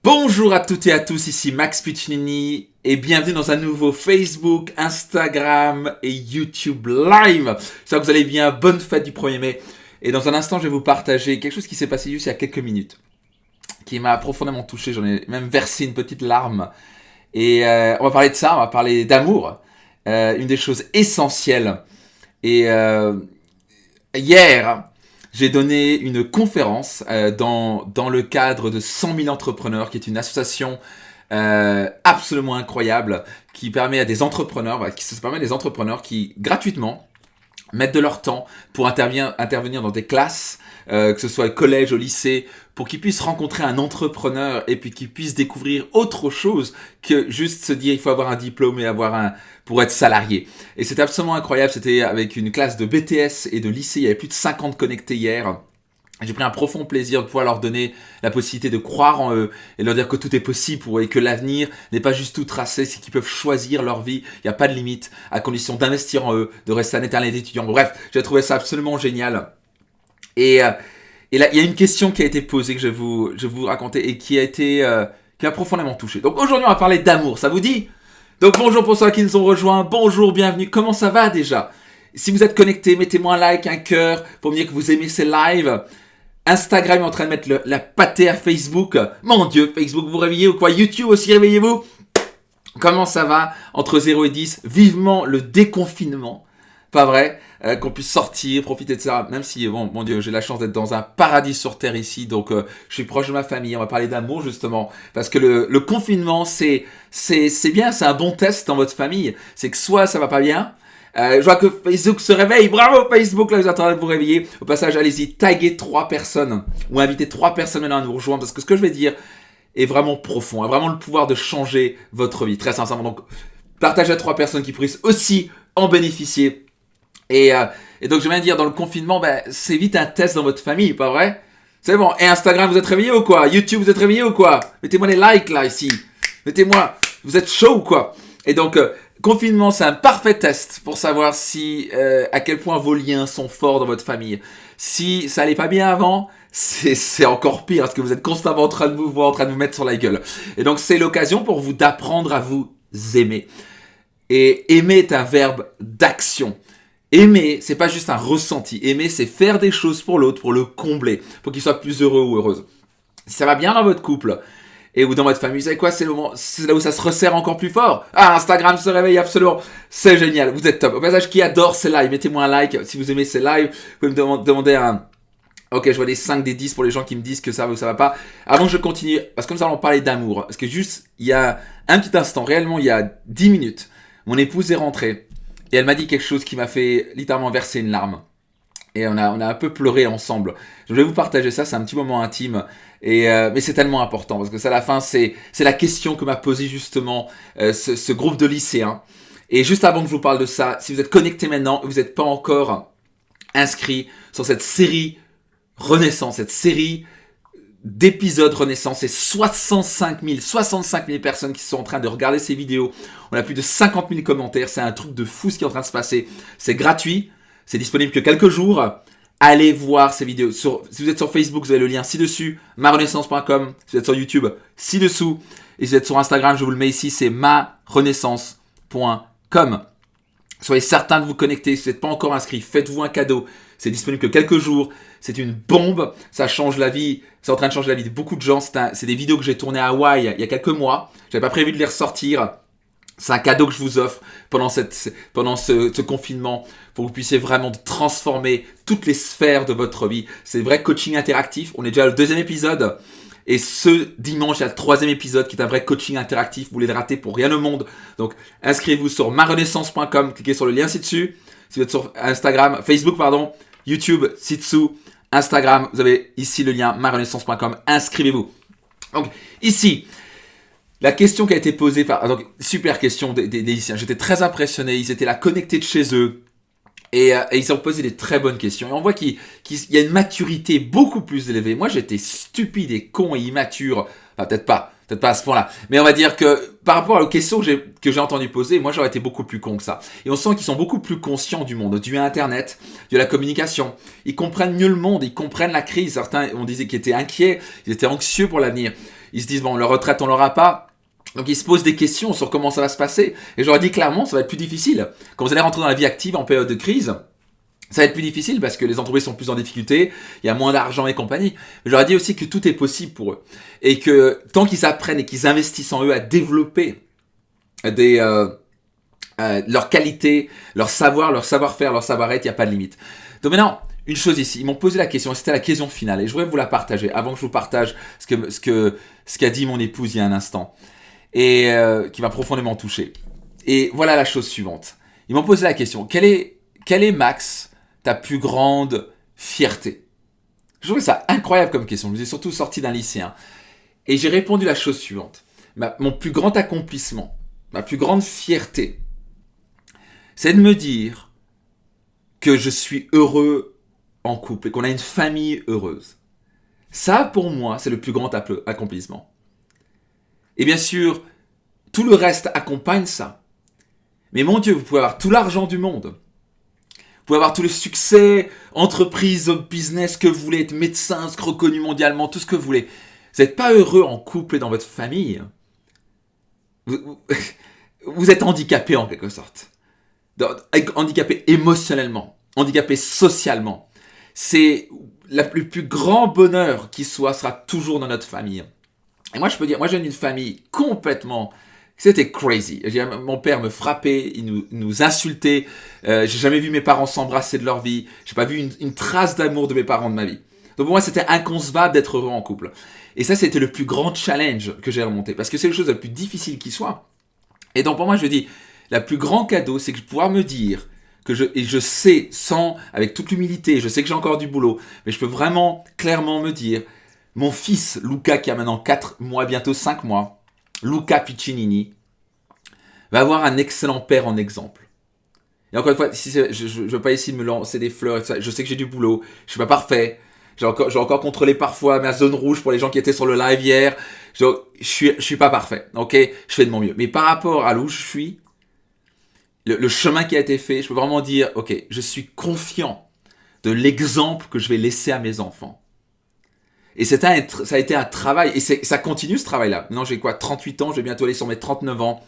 Bonjour à toutes et à tous, ici Max Piccinini et bienvenue dans un nouveau Facebook, Instagram et YouTube Live. J'espère que vous allez bien, bonne fête du 1er mai. Et dans un instant, je vais vous partager quelque chose qui s'est passé juste il y a quelques minutes, qui m'a profondément touché, j'en ai même versé une petite larme. Et on va parler de ça, on va parler d'amour, une des choses essentielles. Et hier, j'ai donné une conférence dans le cadre de 100 000 entrepreneurs, qui est une association absolument incroyable, qui permet à des entrepreneurs, qui gratuitement mettent de leur temps pour intervenir dans des classes, que ce soit au collège, au lycée, pour qu'ils puissent rencontrer un entrepreneur et puis qu'ils puissent découvrir autre chose que juste se dire il faut avoir un diplôme et pour être salarié. Et c'était absolument incroyable, c'était avec une classe de BTS et de lycée, il y avait plus de 50 connectés hier. J'ai pris un profond plaisir de pouvoir leur donner la possibilité de croire en eux et leur dire que tout est possible pour eux et que l'avenir n'est pas juste tout tracé, c'est qu'ils peuvent choisir leur vie, il n'y a pas de limite, à condition d'investir en eux, de rester un éternel étudiant. Bref, j'ai trouvé ça absolument génial. Et là, il y a une question qui a été posée que je vais vous raconter et qui m'a profondément touché. Donc aujourd'hui, on va parler d'amour, ça vous dit ? Donc bonjour pour ceux qui nous ont rejoints, bonjour, bienvenue, comment ça va déjà ? Si vous êtes connecté, mettez-moi un like, un cœur pour me dire que vous aimez ces lives. Instagram est en train de mettre la pâtée à Facebook. Mon Dieu, Facebook, vous réveillez ou quoi ? YouTube aussi, réveillez-vous. Comment ça va entre 0 et 10 ? Vivement le déconfinement. Pas vrai ? Qu'on puisse sortir, profiter de ça. Même si, bon, mon Dieu, j'ai la chance d'être dans un paradis sur Terre ici. Donc, je suis proche de ma famille. On va parler d'amour, justement. Parce que le confinement, c'est bien. C'est un bon test dans votre famille. C'est que soit ça va pas bien. Je vois que Facebook se réveille. Bravo Facebook, là vous êtes en train de vous réveiller. Au passage, allez-y, taguez 3 personnes ou invitez 3 personnes maintenant à nous rejoindre parce que ce que je vais dire est vraiment profond, a vraiment le pouvoir de changer votre vie, très sincèrement. Donc, partagez à 3 personnes qui puissent aussi en bénéficier. Et donc, je viens de dire, dans le confinement, c'est vite un test dans votre famille, pas vrai ? C'est bon. Et Instagram, vous êtes réveillés ou quoi ? YouTube, vous êtes réveillés ou quoi ? Mettez-moi les likes là, ici. Mettez-moi, vous êtes chaud ou quoi ? Et donc, confinement, c'est un parfait test pour savoir à quel point vos liens sont forts dans votre famille. Si ça allait pas bien avant, c'est encore pire parce que vous êtes constamment en train de vous voir, en train de vous mettre sur la gueule. Et donc, c'est l'occasion pour vous d'apprendre à vous aimer. Et aimer est un verbe d'action. Aimer, c'est pas juste un ressenti. Aimer, c'est faire des choses pour l'autre, pour le combler, pour qu'il soit plus heureux ou heureuse. Si ça va bien dans votre couple, ou dans votre famille, vous savez quoi, c'est là où ça se resserre encore plus fort. Ah, Instagram se réveille absolument. C'est génial, vous êtes top. Au passage, qui adore ces lives, mettez-moi un like si vous aimez ces lives. Vous pouvez me demander un... Ok, je vois des 5, des 10 pour les gens qui me disent que ça va ou ça va pas. Avant que je continue, parce que nous allons parler d'amour. Parce que juste, il y a un petit instant, réellement il y a 10 minutes, mon épouse est rentrée et elle m'a dit quelque chose qui m'a fait littéralement verser une larme. Et on a un peu pleuré ensemble. Je vais vous partager ça, c'est un petit moment intime. Mais c'est tellement important, parce que ça, à la fin, c'est la question que m'a posée justement ce groupe de lycéens. Et juste avant que je vous parle de ça, si vous êtes connecté maintenant et vous n'êtes pas encore inscrit sur cette série Renaissance, cette série d'épisodes Renaissance, c'est 65 000 personnes qui sont en train de regarder ces vidéos. On a plus de 50 000 commentaires, c'est un truc de fou ce qui est en train de se passer. C'est gratuit. C'est disponible que quelques jours. Allez voir ces vidéos. Si vous êtes sur Facebook, vous avez le lien ci-dessus, marenaissance.com. Si vous êtes sur YouTube, ci-dessous. Et si vous êtes sur Instagram, je vous le mets ici, c'est marenaissance.com. Soyez certains de vous connecter. Si vous n'êtes pas encore inscrit, faites-vous un cadeau. C'est disponible que quelques jours. C'est une bombe. Ça change la vie. C'est en train de changer la vie de beaucoup de gens. C'est des vidéos que j'ai tournées à Hawaï il y a quelques mois. Je n'avais pas prévu de les ressortir. C'est un cadeau que je vous offre pendant ce confinement pour que vous puissiez vraiment transformer toutes les sphères de votre vie. C'est vrai coaching interactif. On est déjà au 2e épisode. Et ce dimanche, il y a le 3e épisode qui est un vrai coaching interactif. Vous voulez le rater pour rien au monde. Donc, inscrivez-vous sur marenaissance.com. Cliquez sur le lien ci-dessus. Si vous êtes sur Facebook, YouTube, ci-dessous, Instagram. Vous avez ici le lien marenaissance.com. Inscrivez-vous. Donc, ici... La question qui a été posée donc super question des lycéens. J'étais très impressionné. Ils étaient là connectés de chez eux. Et ils ont posé des très bonnes questions. Et on voit qu'il y a une maturité beaucoup plus élevée. Moi, j'étais stupide et con et immature. Enfin, peut-être pas. Peut-être pas à ce point-là. Mais on va dire que par rapport aux questions que j'ai entendu poser, moi j'aurais été beaucoup plus con que ça. Et on sent qu'ils sont beaucoup plus conscients du monde, du Internet, de la communication. Ils comprennent mieux le monde, ils comprennent la crise. Certains, on disait qu'ils étaient inquiets, ils étaient anxieux pour l'avenir. Ils se disent, bon, leur retraite, on l'aura pas. Donc ils se posent des questions sur comment ça va se passer. Et j'aurais dit clairement, ça va être plus difficile. Quand vous allez rentrer dans la vie active en période de crise, ça va être plus difficile parce que les entreprises sont plus en difficulté, il y a moins d'argent et compagnie. Mais j'aurais dit aussi que tout est possible pour eux. Et que tant qu'ils apprennent et qu'ils investissent en eux à développer leur qualité, leur savoir, leur savoir-faire, leur savoir-être, il n'y a pas de limite. Donc maintenant, une chose ici, ils m'ont posé la question, et c'était la question finale, et je voudrais vous la partager avant que je vous partage ce qu'a dit mon épouse il y a un instant, et qui m'a profondément touché. Et voilà la chose suivante. Ils m'ont posé la question, quelle est Max, ta plus grande fierté? Je trouvais ça incroyable comme question, je vous ai surtout sorti d'un lycéen. Et j'ai répondu la chose suivante. Mon plus grand accomplissement, ma plus grande fierté, c'est de me dire que je suis heureux en couple et qu'on a une famille heureuse. Ça, pour moi, c'est le plus grand accomplissement. Et bien sûr, tout le reste accompagne ça. Mais mon Dieu, vous pouvez avoir tout l'argent du monde. Vous pouvez avoir tout le succès, entreprise, business que vous voulez, être médecin, reconnu mondialement, tout ce que vous voulez. Vous n'êtes pas heureux en couple et dans votre famille. Vous êtes handicapé en quelque sorte. Handicapé émotionnellement, handicapé socialement. C'est le plus grand bonheur qui soit sera toujours dans notre famille. Et moi je peux dire, moi j'ai une famille complètement, c'était crazy. Mon père me frappait, il nous insultait. J'ai jamais vu mes parents s'embrasser de leur vie. J'ai pas vu une trace d'amour de mes parents de ma vie. Donc pour moi c'était inconcevable d'être heureux en couple. Et ça c'était le plus grand challenge que j'ai remonté parce que c'est la chose la plus difficile qui soit. Et donc pour moi je dis, le plus grand cadeau c'est que je pouvoir me dire que je sais, avec toute l'humilité, je sais que j'ai encore du boulot, mais je peux vraiment clairement me dire, mon fils Luca qui a maintenant 4 mois, bientôt 5 mois, Luca Piccinini, va avoir un excellent père en exemple. Et encore une fois, je ne veux pas essayer de me lancer des fleurs, je sais que j'ai du boulot, je ne suis pas parfait, j'ai encore contrôlé parfois ma zone rouge pour les gens qui étaient sur le live hier, je suis pas parfait, ok, je fais de mon mieux. Mais par rapport à où je suis, le chemin qui a été fait, je peux vraiment dire, ok, je suis confiant de l'exemple que je vais laisser à mes enfants. Et ça a été un travail, et ça continue ce travail-là. Maintenant j'ai 38 ans, je vais bientôt aller sur mes 39 ans.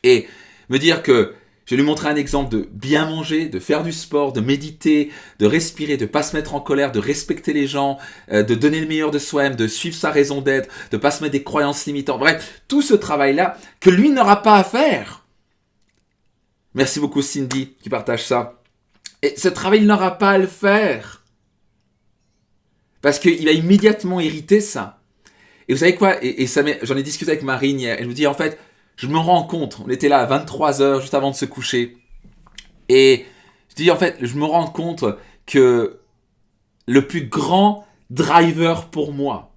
Et me dire que je vais lui montrer un exemple de bien manger, de faire du sport, de méditer, de respirer, de ne pas se mettre en colère, de respecter les gens, de donner le meilleur de soi-même, de suivre sa raison d'être, de ne pas se mettre des croyances limitantes. Bref, tout ce travail-là que lui n'aura pas à faire. Merci beaucoup Cindy qui partage ça. Et ce travail, il n'aura pas à le faire. Parce qu'il va immédiatement hériter ça. Et vous savez quoi? J'en ai discuté avec Marine hier. Et je me dis, en fait, je me rends compte. On était là à 23h, juste avant de se coucher. Et je dis, en fait, je me rends compte que le plus grand driver pour moi,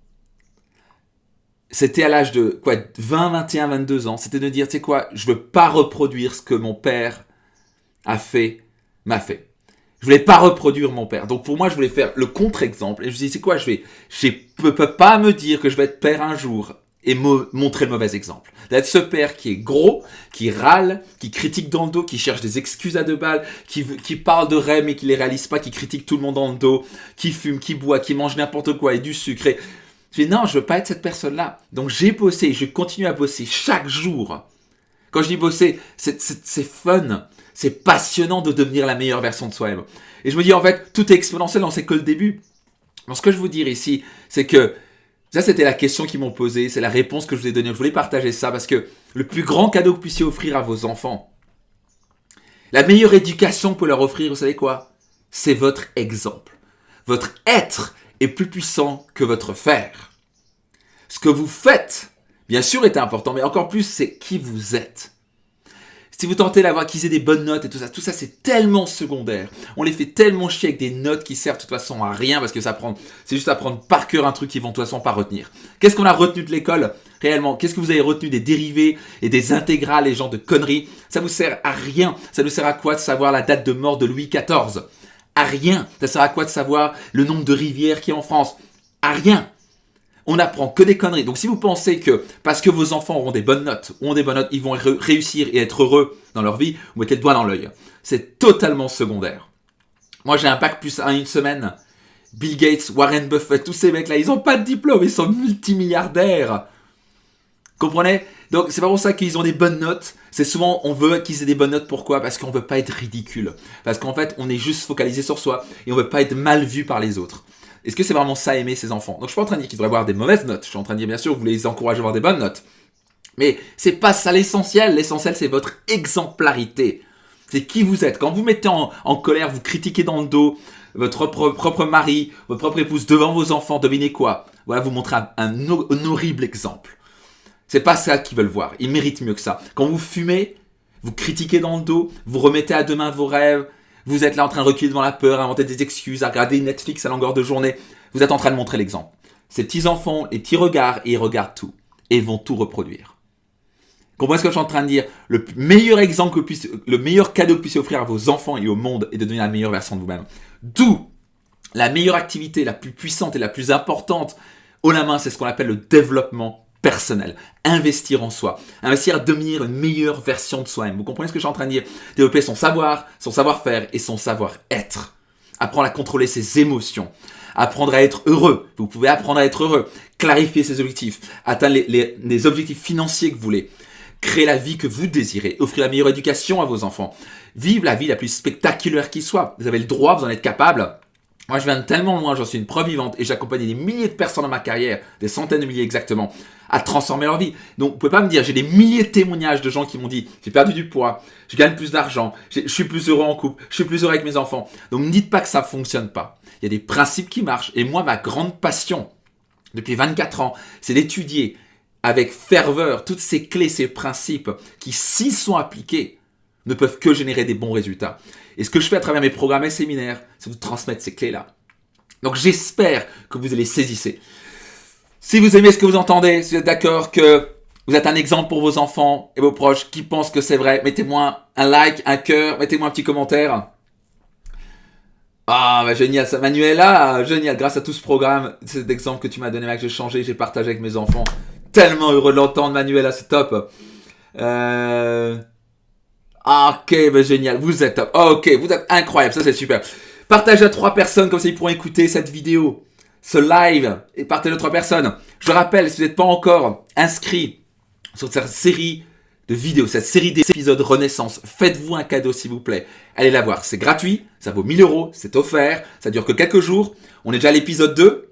c'était à l'âge de 20, 21, 22 ans. C'était de dire, tu sais quoi, je veux pas reproduire ce que mon père m'a fait. Je voulais pas reproduire mon père. Donc pour moi, je voulais faire le contre-exemple. Et je me dis, c'est quoi, je peux pas me dire que je vais être père un jour et me montrer le mauvais exemple. D'être ce père qui est gros, qui râle, qui critique dans le dos, qui cherche des excuses à 2 balles, qui parle de rêves mais qui les réalise pas, qui critique tout le monde dans le dos, qui fume, qui boit, qui mange n'importe quoi et du sucre. Et je dis, non, je veux pas être cette personne-là. Donc j'ai bossé, je continue à bosser chaque jour. Quand je dis bosser, c'est fun. C'est passionnant de devenir la meilleure version de soi-même. Et je me dis, en fait, tout est exponentiel, c'est que le début. Donc, ce que je veux dire ici, c'est que ça, c'était la question qu'ils m'ont posée, c'est la réponse que je vous ai donnée. Je voulais partager ça parce que le plus grand cadeau que vous puissiez offrir à vos enfants, la meilleure éducation que vous pouvez leur offrir, vous savez quoi? C'est votre exemple. Votre être est plus puissant que votre faire. Ce que vous faites, bien sûr, est important, mais encore plus, c'est qui vous êtes. Si vous tentez d'avoir qu'ils aient des bonnes notes et tout ça c'est tellement secondaire. On les fait tellement chier avec des notes qui servent de toute façon à rien parce que c'est juste apprendre par cœur un truc qu'ils vont de toute façon pas retenir. Qu'est-ce qu'on a retenu de l'école réellement? Qu'est-ce que vous avez retenu des dérivés et des intégrales et genre de conneries? Ça vous sert à rien. Ça nous sert à quoi de savoir la date de mort de Louis XIV? À rien. Ça sert à quoi de savoir le nombre de rivières qu'il y a en France? À rien. On n'apprend que des conneries. Donc si vous pensez que parce que vos enfants auront des bonnes notes, ils vont réussir et être heureux dans leur vie, vous mettez le doigt dans l'œil. C'est totalement secondaire. Moi j'ai un bac plus 1 une semaine. Bill Gates, Warren Buffett, tous ces mecs-là, ils n'ont pas de diplôme, ils sont multimilliardaires. Comprenez? Donc c'est pas pour ça qu'ils ont des bonnes notes. C'est souvent, on veut qu'ils aient des bonnes notes. Pourquoi? Parce qu'on veut pas être ridicule. Parce qu'en fait, on est juste focalisé sur soi et on veut pas être mal vu par les autres. Est-ce que c'est vraiment ça, aimer ses enfants? Donc je suis pas en train de dire qu'ils devraient avoir des mauvaises notes. Je suis en train de dire, bien sûr, vous les encouragez à avoir des bonnes notes. Mais c'est pas ça l'essentiel. L'essentiel, c'est votre exemplarité. C'est qui vous êtes. Quand vous mettez en colère, vous critiquez dans le dos votre propre mari, votre propre épouse devant vos enfants, devinez quoi? Voilà, vous montrez un horrible exemple. C'est pas ça qu'ils veulent voir. Ils méritent mieux que ça. Quand vous fumez, vous critiquez dans le dos, vous remettez à demain vos rêves, vous êtes là en train de reculer devant la peur, à inventer des excuses, à regarder Netflix à longueur de journée. Vous êtes en train de montrer l'exemple. Ces petits enfants, les petits regards, et ils regardent tout. Et ils vont tout reproduire. Comprenez ce que je suis en train de dire? Le meilleur exemple le meilleur cadeau que vous puissiez offrir à vos enfants et au monde est de devenir la meilleure version de vous-même. D'où la meilleure activité, la plus puissante et la plus importante haut la main, c'est ce qu'on appelle le développement personnel. Investir en soi. Investir à devenir une meilleure version de soi-même. Vous comprenez ce que je suis en train de dire? Développer son savoir, son savoir-faire et son savoir-être. Apprendre à contrôler ses émotions. Apprendre à être heureux. Vous pouvez apprendre à être heureux. Clarifier ses objectifs. Atteindre les objectifs financiers que vous voulez. Créer la vie que vous désirez. Offrir la meilleure éducation à vos enfants. Vivre la vie la plus spectaculaire qui soit. Vous avez le droit, vous en êtes capable. Moi, je viens de tellement loin, j'en suis une preuve vivante et j'accompagne des milliers de personnes dans ma carrière, des centaines de milliers exactement, à transformer leur vie. Donc, vous pouvez pas me dire, j'ai des milliers de témoignages de gens qui m'ont dit, j'ai perdu du poids, je gagne plus d'argent, je suis plus heureux en couple, je suis plus heureux avec mes enfants. Donc, ne me dites pas que ça fonctionne pas. Il y a des principes qui marchent. Et moi, ma grande passion, depuis 24 ans, c'est d'étudier avec ferveur toutes ces clés, ces principes qui, s'ils sont appliqués, ne peuvent que générer des bons résultats. Et ce que je fais à travers mes programmes et séminaires, c'est vous transmettre ces clés-là. Donc j'espère que vous les saisissez. Si vous aimez ce que vous entendez, si vous êtes d'accord que vous êtes un exemple pour vos enfants et vos proches qui pensent que c'est vrai, mettez-moi un like, un cœur, mettez-moi un petit commentaire. Ah, bah génial, ça, Manuela, génial, grâce à tout ce programme, cet exemple que tu m'as donné, mec, j'ai changé, j'ai partagé avec mes enfants. Tellement heureux de l'entendre, Manuela, c'est top. Ok, bah génial, vous êtes top. Ok, vous êtes incroyable, ça c'est super. Partagez à 3 personnes, comme ça ils pourront écouter cette vidéo, ce live, et partagez à 3 personnes. Je rappelle, si vous n'êtes pas encore inscrit sur cette série de vidéos, cette série d'épisodes Renaissance, faites-vous un cadeau s'il vous plaît. Allez la voir, c'est gratuit, ça vaut 1000 €, c'est offert, ça dure que quelques jours. On est déjà à l'épisode 2.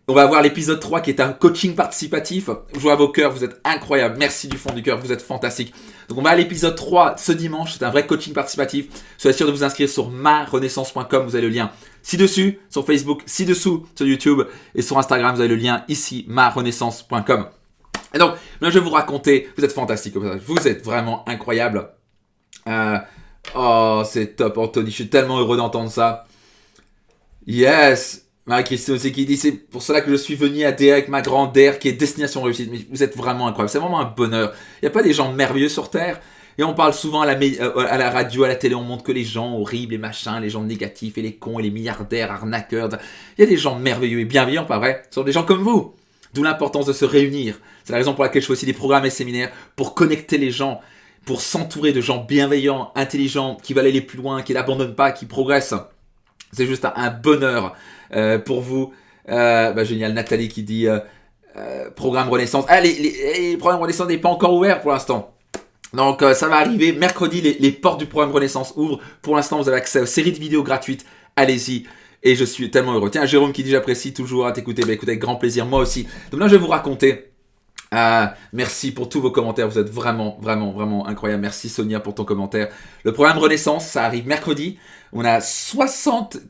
On va avoir l'épisode 3 qui est un coaching participatif. Je vois vos cœurs, vous êtes incroyables. Merci du fond du cœur, vous êtes fantastiques. Donc on va à l'épisode 3 ce dimanche. C'est un vrai coaching participatif. Soyez sûr de vous inscrire sur marenaissance.com. Vous avez le lien ci-dessus sur Facebook, ci-dessous sur YouTube et sur Instagram. Vous avez le lien ici, marenaissance.com. Et donc, là je vais vous raconter. Vous êtes fantastiques. Vous êtes vraiment incroyables. Oh, c'est top, Anthony. Je suis tellement heureux d'entendre ça. Yes. Marie-Christine aussi qui dit, c'est pour cela que je suis venu à DER avec ma grande DER qui est Destination Réussite. Mais vous êtes vraiment incroyable, c'est vraiment un bonheur. Il n'y a pas des gens merveilleux sur Terre. Et on parle souvent à la radio, à la télé, on montre que les gens horribles et machins, les gens négatifs et les cons et les milliardaires, arnaqueurs. Il y a des gens merveilleux et bienveillants, pas vrai? Ce sont des gens comme vous. D'où l'importance de se réunir. C'est la raison pour laquelle je fais aussi des programmes et séminaires pour connecter les gens, pour s'entourer de gens bienveillants, intelligents, qui veulent aller plus loin, qui n'abandonnent pas, qui progressent. C'est juste un bonheur pour vous. Génial, Nathalie qui dit programme Renaissance. Ah, les programmes Renaissance n'est pas encore ouvert pour l'instant. Donc ça va arriver. Mercredi, les portes du programme Renaissance ouvrent. Pour l'instant, vous avez accès aux séries de vidéos gratuites. Allez-y. Et je suis tellement heureux. Tiens, Jérôme qui dit j'apprécie toujours à t'écouter. Bah, écoutez, avec grand plaisir. Moi aussi. Donc là, je vais vous raconter. Merci pour tous vos commentaires, vous êtes vraiment, vraiment, vraiment incroyables. Merci Sonia pour ton commentaire. Le programme Renaissance, ça arrive mercredi. On a 65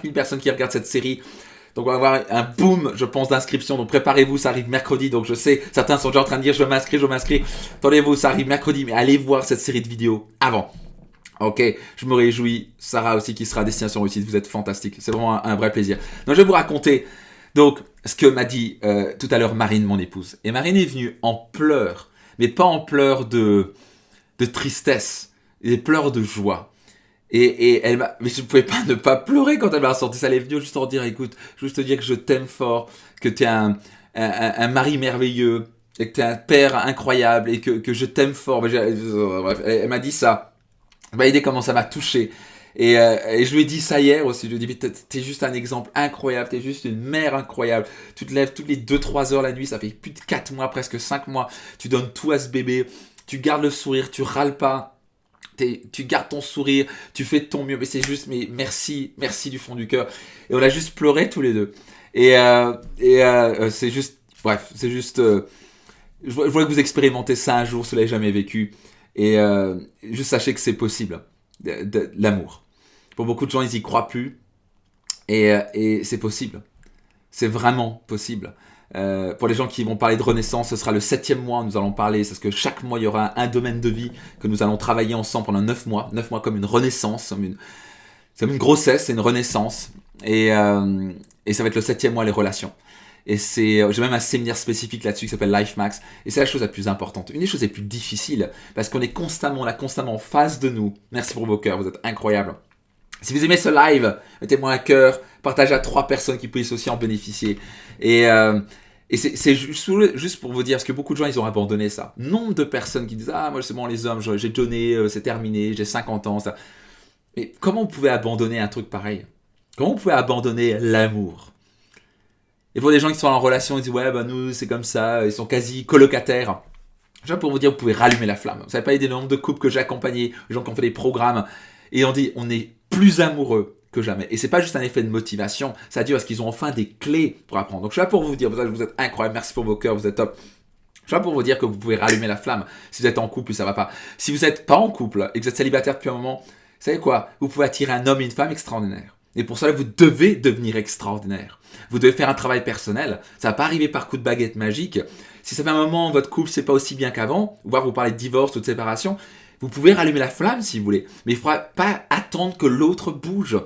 000 personnes qui regardent cette série. Donc on va avoir un boom, je pense, d'inscription. Donc préparez-vous, ça arrive mercredi. Donc je sais, certains sont déjà en train de dire je vais m'inscrire. Attendez-vous, ça arrive mercredi, mais allez voir cette série de vidéos avant. Ok, je me réjouis. Sarah aussi qui sera à Destination Réussite, vous êtes fantastique. C'est vraiment un vrai plaisir. Donc je vais vous raconter donc ce que m'a dit tout à l'heure Marine, mon épouse. Et Marine est venue en pleurs, mais pas en pleurs de tristesse, des pleurs de joie. Mais je ne pouvais pas ne pas pleurer quand elle m'a sorti ça. Elle est venue juste en dire, écoute, je veux juste te dire que je t'aime fort, que tu es un mari merveilleux, et que tu es un père incroyable, et que je t'aime fort. Bref, elle m'a dit ça. Elle m'a aidé comment ça m'a touché. Et je lui ai dit ça hier aussi. Je lui ai dit, t'es juste un exemple incroyable, t'es juste une mère incroyable. Tu te lèves toutes les 2-3 heures la nuit, ça fait plus de 4 mois, presque 5 mois. Tu donnes tout à ce bébé, tu gardes le sourire, tu râles pas. Tu gardes ton sourire, tu fais de ton mieux, mais c'est juste, mais merci, merci du fond du cœur. Et on a juste pleuré tous les deux. C'est juste, bref, c'est juste, je voulais que vous expérimentez ça un jour si vous l'avez jamais vécu. Juste sachez que c'est possible, de l'amour. Pour beaucoup de gens, ils y croient plus, et c'est possible. C'est vraiment possible. Pour les gens qui vont parler de renaissance, ce sera le 7e mois, nous allons parler, parce que chaque mois, il y aura un domaine de vie que nous allons travailler ensemble pendant 9 mois. 9 mois comme une renaissance, comme une grossesse, c'est une renaissance. Et ça va être le 7e mois, les relations. J'ai même un séminaire spécifique là-dessus qui s'appelle Life Max. Et c'est la chose la plus importante. Une des choses les plus difficiles, parce qu'on est constamment en face de nous. Merci pour vos cœurs, vous êtes incroyables. Si vous aimez ce live, mettez-moi un cœur, partagez à 3 personnes qui puissent aussi en bénéficier. Et c'est juste pour vous dire, parce que beaucoup de gens, ils ont abandonné ça. Nombre de personnes qui disent « Ah, moi, c'est bon, les hommes, j'ai donné, c'est terminé, j'ai 50 ans. » ça. Mais comment vous pouvez abandonner un truc pareil? Comment vous pouvez abandonner l'amour? Et pour des gens qui sont en relation, ils disent « Ouais, bah nous, c'est comme ça, ils sont quasi colocataires. » Déjà pour vous dire, vous pouvez rallumer la flamme. Vous savez pas, il y a des nombres de couples que j'ai accompagnés, des gens qui ont fait des programmes, et on dit, on est plus amoureux que jamais. Et c'est pas juste un effet de motivation, ça dit parce qu'ils ont enfin des clés pour apprendre. Donc je suis là pour vous dire, vous êtes incroyables, merci pour vos cœurs, vous êtes top. Je suis là pour vous dire que vous pouvez rallumer la flamme. Si vous êtes en couple, ça va pas. Si vous n'êtes pas en couple et que vous êtes célibataire depuis un moment, vous savez quoi? Vous pouvez attirer un homme et une femme extraordinaires. Et pour cela, vous devez devenir extraordinaire. Vous devez faire un travail personnel. Ça va pas arriver par coup de baguette magique. Si ça fait un moment, votre couple, c'est pas aussi bien qu'avant, voire vous parlez de divorce ou de séparation, vous pouvez rallumer la flamme si vous voulez. Mais il ne faudra pas attendre que l'autre bouge.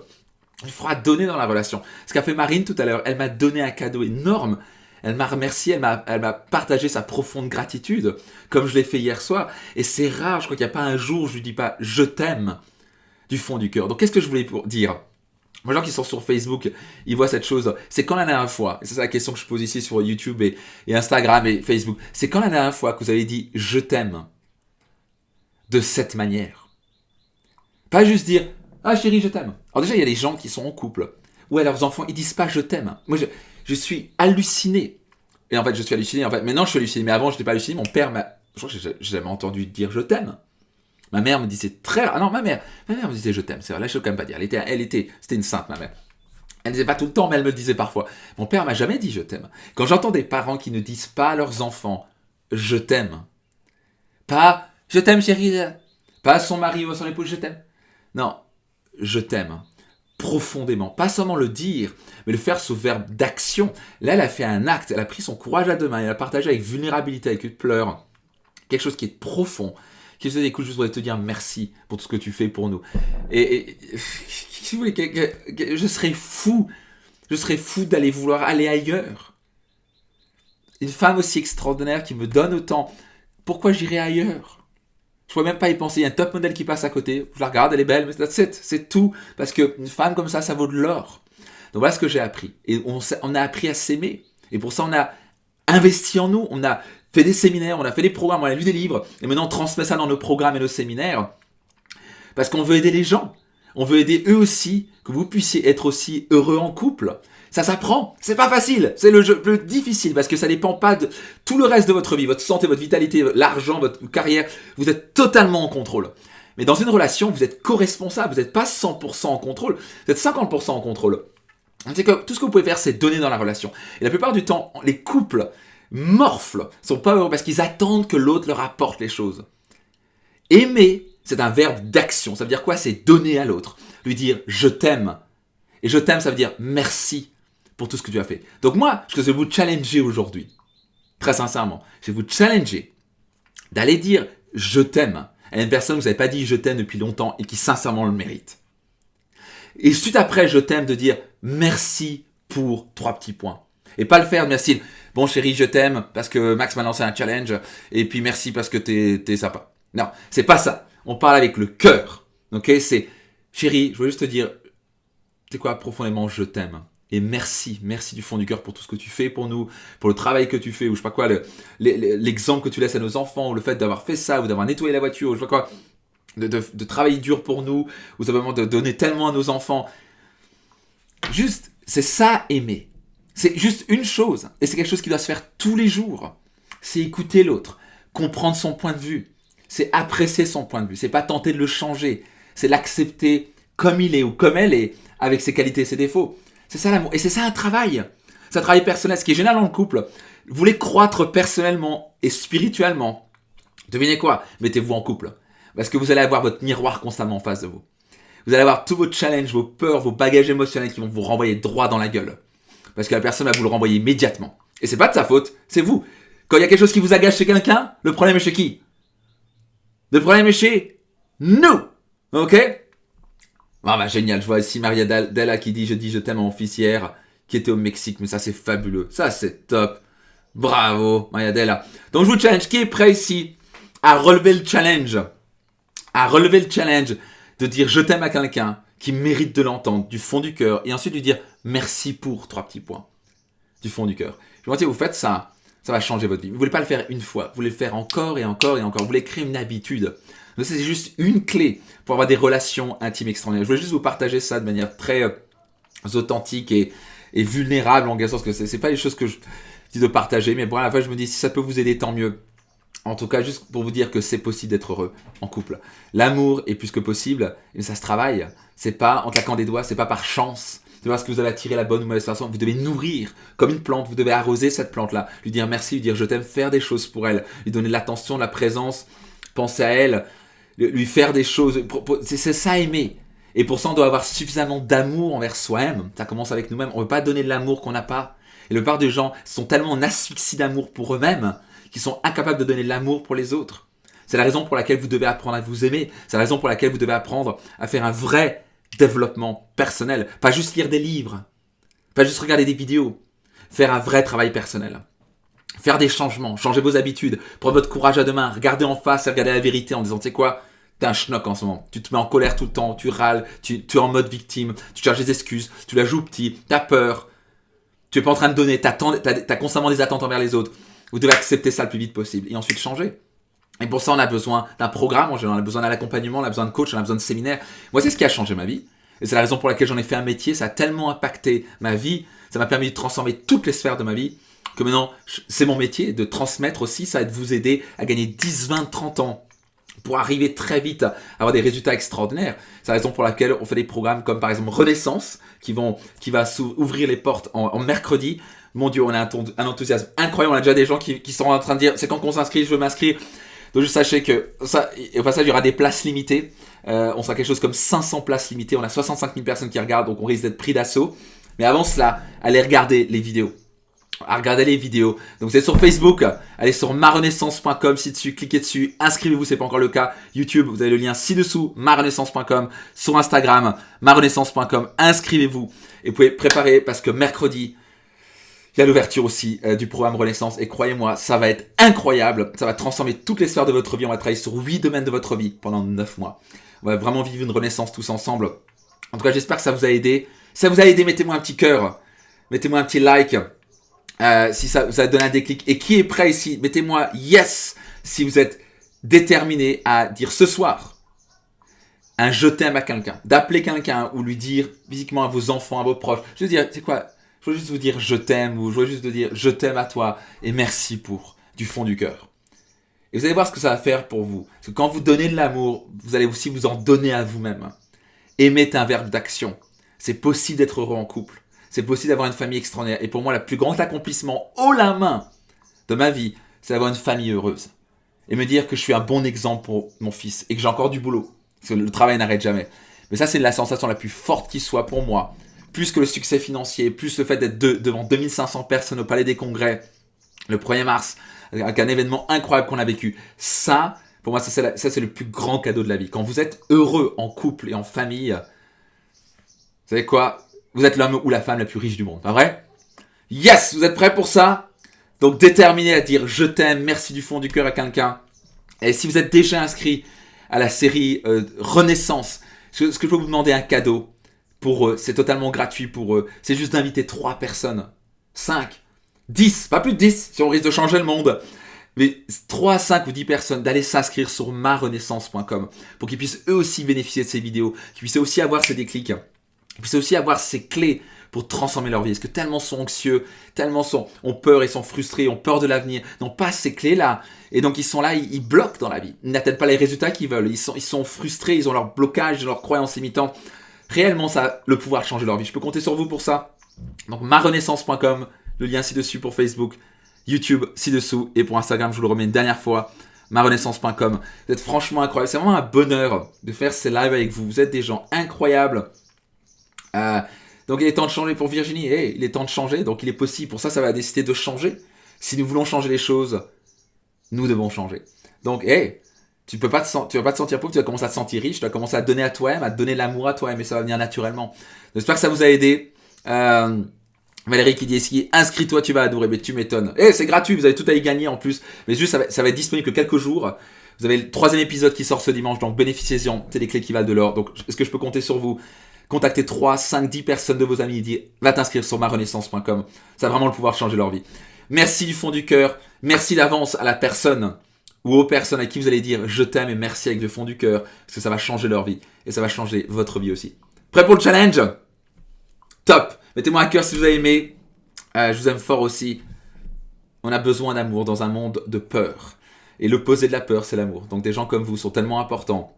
Il faudra donner dans la relation. Ce qu'a fait Marine tout à l'heure, elle m'a donné un cadeau énorme. Elle m'a remercié, elle m'a partagé sa profonde gratitude, comme je l'ai fait hier soir. Et c'est rare, je crois qu'il n'y a pas un jour où je ne lui dis pas « je t'aime » du fond du cœur. Donc qu'est-ce que je voulais dire ? Moi, les gens qui sont sur Facebook, ils voient cette chose. C'est quand la dernière fois, et c'est la question que je pose ici sur YouTube et Instagram et Facebook, c'est quand la dernière fois que vous avez dit « je t'aime » de cette manière. Pas juste dire « ah chérie, je t'aime ». Alors déjà, il y a des gens qui sont en couple, ou à leurs enfants, ils disent pas « je t'aime ». Moi, je suis halluciné. Et en fait, je suis halluciné. En fait, maintenant, je suis halluciné. Mais avant, je n'étais pas halluciné. Mon père m'a... Je crois que j'ai jamais entendu dire « je t'aime ». Ma mère me disait très... Ah non, ma mère me disait « je t'aime ». C'est vrai, là, je ne peux quand même pas dire. C'était une sainte, ma mère. Elle ne disait pas tout le temps, mais elle me le disait parfois. Mon père m'a jamais dit « je t'aime ». Quand j'entends des parents qui ne disent pas à leurs enfants « je t'aime », pas « je t'aime chérie », pas à son mari ou à son épouse « je t'aime ». Non, « je t'aime ». Profondément. Pas seulement le dire, mais le faire sous verbe d'action. Là, elle a fait un acte, elle a pris son courage à deux mains, elle a partagé avec vulnérabilité, avec pleurs, quelque chose qui est profond, qui se dit, écoute, je voudrais te dire merci pour tout ce que tu fais pour nous. Si vous voulez, je serais fou d'aller vouloir aller ailleurs. Une femme aussi extraordinaire qui me donne autant, pourquoi j'irais ailleurs ? Je ne pourrais même pas y penser. Il y a un top modèle qui passe à côté. Je la regarde, elle est belle, mais c'est tout. Parce qu'une femme comme ça vaut de l'or. Donc voilà ce que j'ai appris. Et on a appris à s'aimer. Et pour ça, on a investi en nous. On a fait des séminaires, on a fait des programmes, on a lu des livres. Et maintenant, on transmet ça dans nos programmes et nos séminaires. Parce qu'on veut aider les gens. On veut aider eux aussi, que vous puissiez être aussi heureux en couple. Ça s'apprend, c'est pas facile, c'est le jeu le difficile parce que ça dépend pas de tout le reste de votre vie, votre santé, votre vitalité, l'argent, votre carrière, vous êtes totalement en contrôle. Mais dans une relation, vous êtes co-responsable, vous n'êtes pas 100% en contrôle, vous êtes 50% en contrôle. C'est que tout ce que vous pouvez faire, c'est donner dans la relation. Et la plupart du temps, les couples morflent, sont pas heureux parce qu'ils attendent que l'autre leur apporte les choses. Aimer, c'est un verbe d'action, ça veut dire quoi ? C'est donner à l'autre, lui dire « je t'aime ». Et « je t'aime », ça veut dire « merci ». Pour tout ce que tu as fait. Donc moi, je vais vous challenger aujourd'hui, très sincèrement, je vais vous challenger d'aller dire « je t'aime » à une personne que vous n'avez pas dit « je t'aime » depuis longtemps et qui sincèrement le mérite. Et suite après « je t'aime » de dire « merci pour 3 petits points ». Et pas le faire, merci, bon chérie, je t'aime parce que Max m'a lancé un challenge et puis merci parce que t'es sympa. Non, c'est pas ça. On parle avec le cœur. Ok, c'est chérie, je voulais juste te dire, tu sais quoi, profondément, je t'aime. Et merci du fond du cœur pour tout ce que tu fais pour nous, pour le travail que tu fais, ou je sais pas quoi, l'exemple que tu laisses à nos enfants, ou le fait d'avoir fait ça, ou d'avoir nettoyé la voiture, ou je sais pas quoi, de travailler dur pour nous, ou simplement de donner tellement à nos enfants. Juste, c'est ça aimer. C'est juste une chose, et c'est quelque chose qui doit se faire tous les jours. C'est écouter l'autre, comprendre son point de vue, c'est apprécier son point de vue, c'est pas tenter de le changer, c'est l'accepter comme il est ou comme elle est, avec ses qualités et ses défauts. C'est ça l'amour, et c'est ça un travail. C'est un travail personnel, ce qui est génial dans le couple. Vous voulez croître personnellement et spirituellement, devinez quoi? Mettez-vous en couple. Parce que vous allez avoir votre miroir constamment en face de vous. Vous allez avoir tous vos challenges, vos peurs, vos bagages émotionnels qui vont vous renvoyer droit dans la gueule. Parce que la personne va vous le renvoyer immédiatement. Et c'est pas de sa faute, c'est vous. Quand il y a quelque chose qui vous agace chez quelqu'un, le problème est chez qui? Le problème est chez nous. Ok? Ah bah génial, je vois ici Maria Della qui dit je t'aime à mon fils hier, qui était au Mexique, mais ça c'est fabuleux. Ça c'est top. Bravo, Maria Della. Donc je vous challenge, qui est prêt ici à relever le challenge? À relever le challenge de dire je t'aime à quelqu'un qui mérite de l'entendre du fond du cœur et ensuite lui dire merci pour 3 petits points du fond du cœur. Je vous dis, vous faites ça, ça va changer votre vie. Vous ne voulez pas le faire une fois, vous voulez le faire encore et encore et encore. Vous voulez créer une habitude. Donc c'est juste une clé pour avoir des relations intimes extraordinaires. Je voulais juste vous partager ça de manière très authentique et vulnérable en quelque sorte, parce que c'est pas les choses que je dis de partager, mais bon, à la fin je me dis si ça peut vous aider, tant mieux. En tout cas, juste pour vous dire que c'est possible d'être heureux en couple. L'amour est plus que possible, et ça se travaille. C'est pas en claquant des doigts, c'est pas par chance. C'est parce que vous allez attirer la bonne ou mauvaise personne. Vous devez nourrir comme une plante, vous devez arroser cette plante-là, lui dire merci, lui dire je t'aime, faire des choses pour elle, lui donner de l'attention, de la présence, penser à elle, lui faire des choses. C'est ça aimer. Et pour ça, on doit avoir suffisamment d'amour envers soi-même. Ça commence avec nous-mêmes. On ne veut pas donner de l'amour qu'on n'a pas. Et le part des gens sont tellement en asphyxie d'amour pour eux-mêmes qui sont incapables de donner de l'amour pour les autres. C'est la raison pour laquelle vous devez apprendre à vous aimer. C'est la raison pour laquelle vous devez apprendre à faire un vrai développement personnel. Pas juste lire des livres, pas juste regarder des vidéos. Faire un vrai travail personnel. Faire des changements, changer vos habitudes, prendre votre courage à deux mains, regarder en face et regarder la vérité en disant, tu sais quoi, t'es un schnock en ce moment. Tu te mets en colère tout le temps, tu râles, tu es en mode victime, tu cherches des excuses, tu la joues petit, t'as peur, tu es pas en train de donner, t'as constamment des attentes envers les autres. Vous devez accepter ça le plus vite possible et ensuite changer. Et pour ça, on a besoin d'un programme, on a besoin d'un accompagnement, on a besoin de coach, on a besoin de séminaires. Moi, c'est ce qui a changé ma vie. Et c'est la raison pour laquelle j'en ai fait un métier. Ça a tellement impacté ma vie. Ça m'a permis de transformer toutes les sphères de ma vie que maintenant, c'est mon métier de transmettre aussi. Ça va vous aider à gagner 10, 20, 30 ans pour arriver très vite à avoir des résultats extraordinaires. C'est la raison pour laquelle on fait des programmes comme par exemple Renaissance qui va ouvrir les portes en mercredi. Mon Dieu, on a un enthousiasme incroyable. On a déjà des gens qui sont en train de dire c'est quand qu'on s'inscrit, je veux m'inscrire. Donc juste sachez que ça, et au passage, il y aura des places limitées. On sera quelque chose comme 500 places limitées. On a 65 000 personnes qui regardent, donc on risque d'être pris d'assaut. Mais avant cela, allez regarder les vidéos. Regardez les vidéos. Donc vous êtes sur Facebook, allez sur marenaissance.com ci-dessus, cliquez dessus, inscrivez-vous, c'est pas encore le cas. YouTube, vous avez le lien ci-dessous, marenaissance.com. Sur Instagram, marenaissance.com, inscrivez-vous. Et vous pouvez préparer parce que mercredi, il y a l'ouverture aussi du programme Renaissance et croyez-moi, ça va être incroyable. Ça va transformer toutes les sphères de votre vie. On va travailler sur 8 domaines de votre vie pendant 9 mois. On va vraiment vivre une renaissance tous ensemble. En tout cas, j'espère que ça vous a aidé. Si ça vous a aidé, mettez-moi un petit cœur. Mettez-moi un petit like si ça vous a donné un déclic. Et qui est prêt ici? Mettez-moi yes si vous êtes déterminé à dire ce soir un je t'aime à quelqu'un. D'appeler quelqu'un ou lui dire physiquement à vos enfants, à vos proches. Je veux dire, c'est quoi? Je veux juste vous dire je t'aime ou je veux juste vous dire je t'aime à toi et merci pour du fond du cœur. Et vous allez voir ce que ça va faire pour vous. Parce que quand vous donnez de l'amour, vous allez aussi vous en donner à vous-même. Aimer est un verbe d'action. C'est possible d'être heureux en couple. C'est possible d'avoir une famille extraordinaire. Et pour moi, le plus grand accomplissement haut la main de ma vie, c'est d'avoir une famille heureuse. Et me dire que je suis un bon exemple pour mon fils et que j'ai encore du boulot. Parce que le travail n'arrête jamais. Mais ça, c'est la sensation la plus forte qui soit pour moi. Plus que le succès financier, plus le fait d'être devant 2500 personnes au Palais des Congrès le 1er mars, avec un événement incroyable qu'on a vécu. Ça, pour moi, ça c'est le plus grand cadeau de la vie. Quand vous êtes heureux en couple et en famille, vous savez quoi? Vous êtes l'homme ou la femme la plus riche du monde, pas vrai? Yes, vous êtes prêts pour ça? Donc déterminé à dire je t'aime, merci du fond du cœur à quelqu'un. Et si vous êtes déjà inscrit à la série Renaissance, Ce que je peux vous demander un cadeau pour eux, c'est totalement gratuit pour eux. C'est juste d'inviter 3 personnes, 5, 10, pas plus de 10 si on risque de changer le monde. Mais 3, 5 ou 10 personnes d'aller s'inscrire sur marenaissance.com pour qu'ils puissent eux aussi bénéficier de ces vidéos, qu'ils puissent aussi avoir ces déclics, qu'ils puissent aussi avoir ces clés pour transformer leur vie. Parce que tellement sont anxieux, tellement ont peur, ils sont frustrés, ont peur de l'avenir, n'ont pas ces clés-là. Et donc ils sont là, ils bloquent dans la vie. Ils n'atteignent pas les résultats qu'ils veulent. Ils sont frustrés, ils ont leur blocage, leurs croyances limitantes. Réellement, ça a le pouvoir de changer leur vie. Je peux compter sur vous pour ça. Donc marenaissance.com, le lien ci-dessus pour Facebook, YouTube ci-dessous, et pour Instagram, je vous le remets une dernière fois, marenaissance.com. Vous êtes franchement incroyable. C'est vraiment un bonheur de faire ces lives avec vous. Vous êtes des gens incroyables. Donc il est temps de changer pour Virginie. Il est temps de changer, donc il est possible. Pour ça, ça va décider de changer. Si nous voulons changer les choses, nous devons changer. Donc, tu vas pas te sentir pauvre, tu vas commencer à te sentir riche, tu vas commencer à donner à toi-même, à te donner l'amour à toi-même, et ça va venir naturellement. J'espère que ça vous a aidé. Valérie qui dit ici, inscris-toi, tu vas adorer, mais tu m'étonnes. C'est gratuit, vous avez tout à y gagner en plus. Mais juste, ça va être disponible que quelques jours. Vous avez le 3e épisode qui sort ce dimanche, donc bénéficiez-en, c'est des clés qui valent de l'or. Donc, est-ce que je peux compter sur vous? Contactez 3, 5, 10 personnes de vos amis et dites, va t'inscrire sur marenaissance.com. Ça a vraiment le pouvoir de changer leur vie. Merci du fond du cœur. Merci d'avance à la personne ou aux personnes à qui vous allez dire je t'aime et merci avec le fond du cœur, parce que ça va changer leur vie et ça va changer votre vie aussi. Prêt pour le challenge? Top! Mettez-moi un cœur si vous avez aimé. Je vous aime fort aussi. On a besoin d'amour dans un monde de peur. Et l'opposé de la peur, c'est l'amour. Donc des gens comme vous sont tellement importants.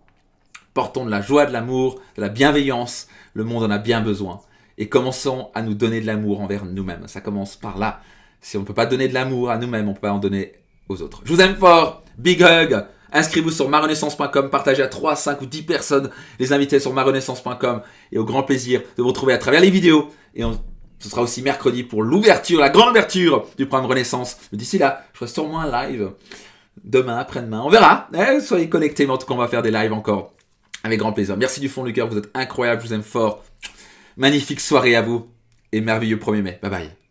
Portons de la joie, de l'amour, de la bienveillance. Le monde en a bien besoin. Et commençons à nous donner de l'amour envers nous-mêmes. Ça commence par là. Si on ne peut pas donner de l'amour à nous-mêmes, on ne peut pas en donner aux autres. Je vous aime fort. Big hug. Inscrivez-vous sur marenaissance.com. Partagez à 3, 5 ou 10 personnes. Les invitez sur marenaissance.com. Et au grand plaisir de vous retrouver à travers les vidéos. Et ce sera aussi mercredi pour l'ouverture, la grande ouverture du programme Renaissance. Mais d'ici là, je ferai sûrement un live demain, après-demain. On verra. Soyez connectés, mais en tout cas, on va faire des lives encore. Avec grand plaisir. Merci du fond du cœur. Vous êtes incroyables. Je vous aime fort. Magnifique soirée à vous. Et merveilleux 1er mai. Bye bye.